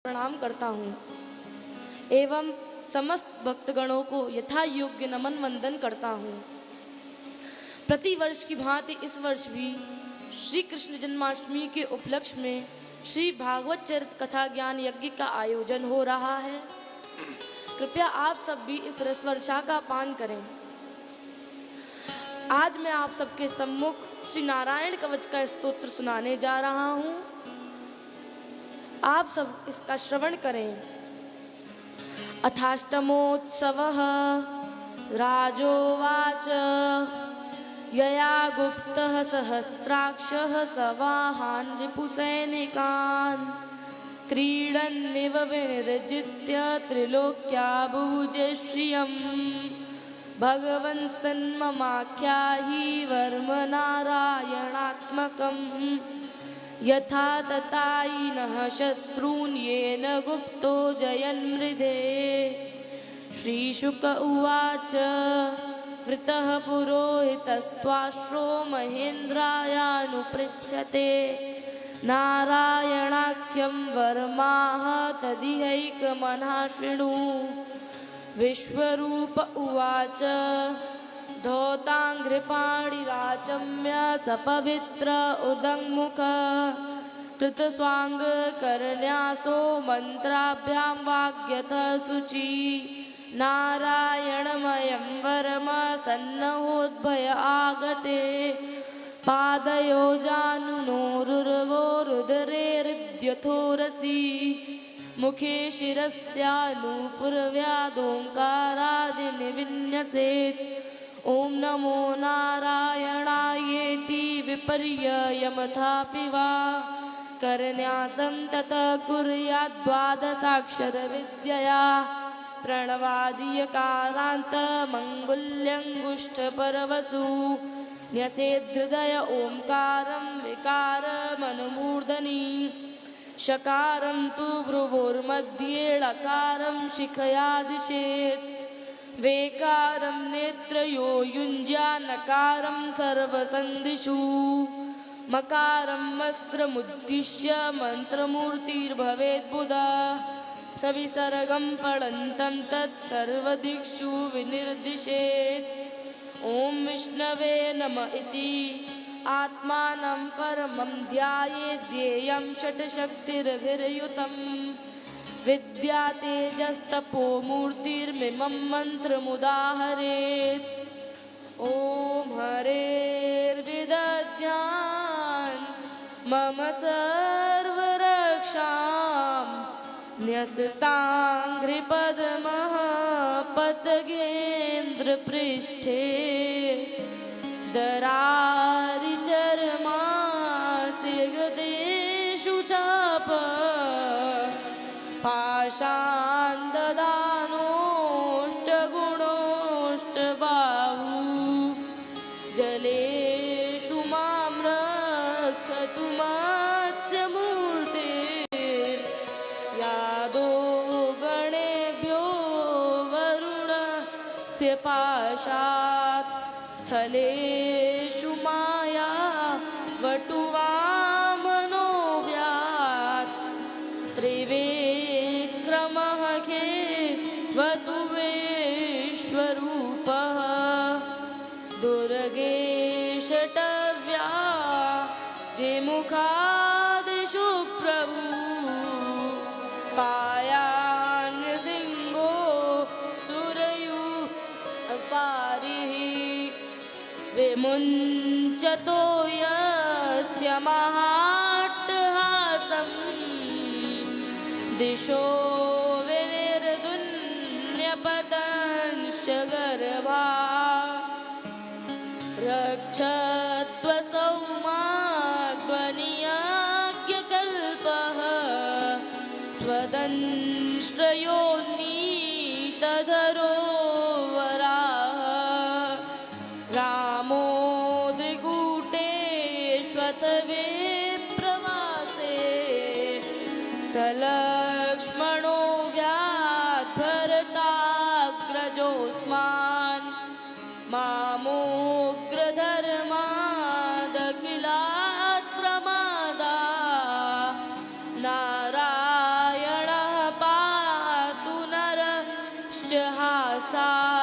प्रणाम करता हूँ एवं समस्त भक्तगणों को यथा योग्य नमन वंदन करता हूँ। प्रतिवर्ष की भांति इस वर्ष भी श्री कृष्ण जन्माष्टमी के उपलक्ष्य में श्री भागवत चरित कथा ज्ञान यज्ञ का आयोजन हो रहा है। कृपया आप सब भी इस रस वर्षा का पान करें। आज मैं आप सबके सम्मुख श्री नारायण कवच का स्तोत्र सुनाने जा रहा हूँ। आप सब इसका श्रवण करें। अथाष्टमोत्सवः राजोवाच यया गुप्तः सहस्राक्षः सवाहान् रिपुसैनिकान् क्रीडन्निव विनिर्जित्य त्रिलोक्या बुभुजे श्रियम् भगवन्स्तन्ममाख्याहि वर्म नारायणात्मकम् यथा ततायिनः शत्रून् येन गुप्तो जयन्मृधे। श्रीशुक उवाच वृतः पुरोहितस्त्वाश्रो महेन्द्रायानुपृच्छते नारायणाख्यं वर्माः तदिहैकमनः शृणु। विश्वरूप उवाच धौताङ्घ्रिपाणिराचम्य सपवित्र उदङ्मुख कृतस्वाङ्गकरन्यासो मन्त्राभ्यां वाग्यतः शुचि नारायणमयं वरम सन्नहोद्भय आगते पादयो जानुनोरुर्वोरुदरेर्द्यथोरसि मुखे शिरस्यानुपुरव्यादोङ्कारादिनिविन्यसेत् ॐ नमो नारायणायेति विपर्ययमथापि वा करन्यासं ततः कुर्यात् द्वादशाक्षरविद्यया प्रणवादीयकारान्तमङ्गुल्यङ्गुष्ठपरवसु न्यसेद्धृदय ओंकारं विकारमनुमूर्धनि शकारं तु भ्रुवोर्मध्ये ळकारं शिखया दिशेत् वेकारं नेत्रयो युञ्ज्यानकारं सर्वसन्धिषु मकारं मस्त्रमुद्दिश्य मन्त्रमूर्तिर्भवेद्बुधा सविसर्गं फलन्तं तत्सर्वदिक्षु विनिर्दिशेत् ॐ विष्णवे नमः इति आत्मानं परमं ध्यायेत् ध्येयं षट्शक्तिर्भिर्युतं विद्या तेजस्तपो मूर्तिर्मिमं मन्त्रमुदाहरेत् ॐ हरेर्विदध्यान् मम सर्वरक्षां न्यसताङ्घ्रिपद्मः पतगेन्द्रपृष्ठे दरारिचर्मास्य गदेषु चाप पाशान् ददानोऽष्टगुणोऽष्टबाहु जलेषु मां रक्षतु मत्स्यमूर्तिर्यादो गणेभ्यो वरुणस्य पाशात् स्थलेषु माया वटुवामनो व्यात् त्रिविक्रमः खेवतु विश्वरूपः दुर्गे षटव्या जिमुखादिषु प्रभु पायान्यसिंहो सुरयुः विमुञ्चतो यस्य महाट्टहासं दिशो विनिर्दुन्यपतंश्च गर्भा रक्षत्वसौ माध्वनियाज्ञकल्पः स्वदंष्ट्रयोन्नीतधरो प्रवासे सलक्ष्मणो व्याद्भरताग्रजोऽस्मान् मामोग्रधर्मादखिलात् प्रमादा नारायण पंचहासा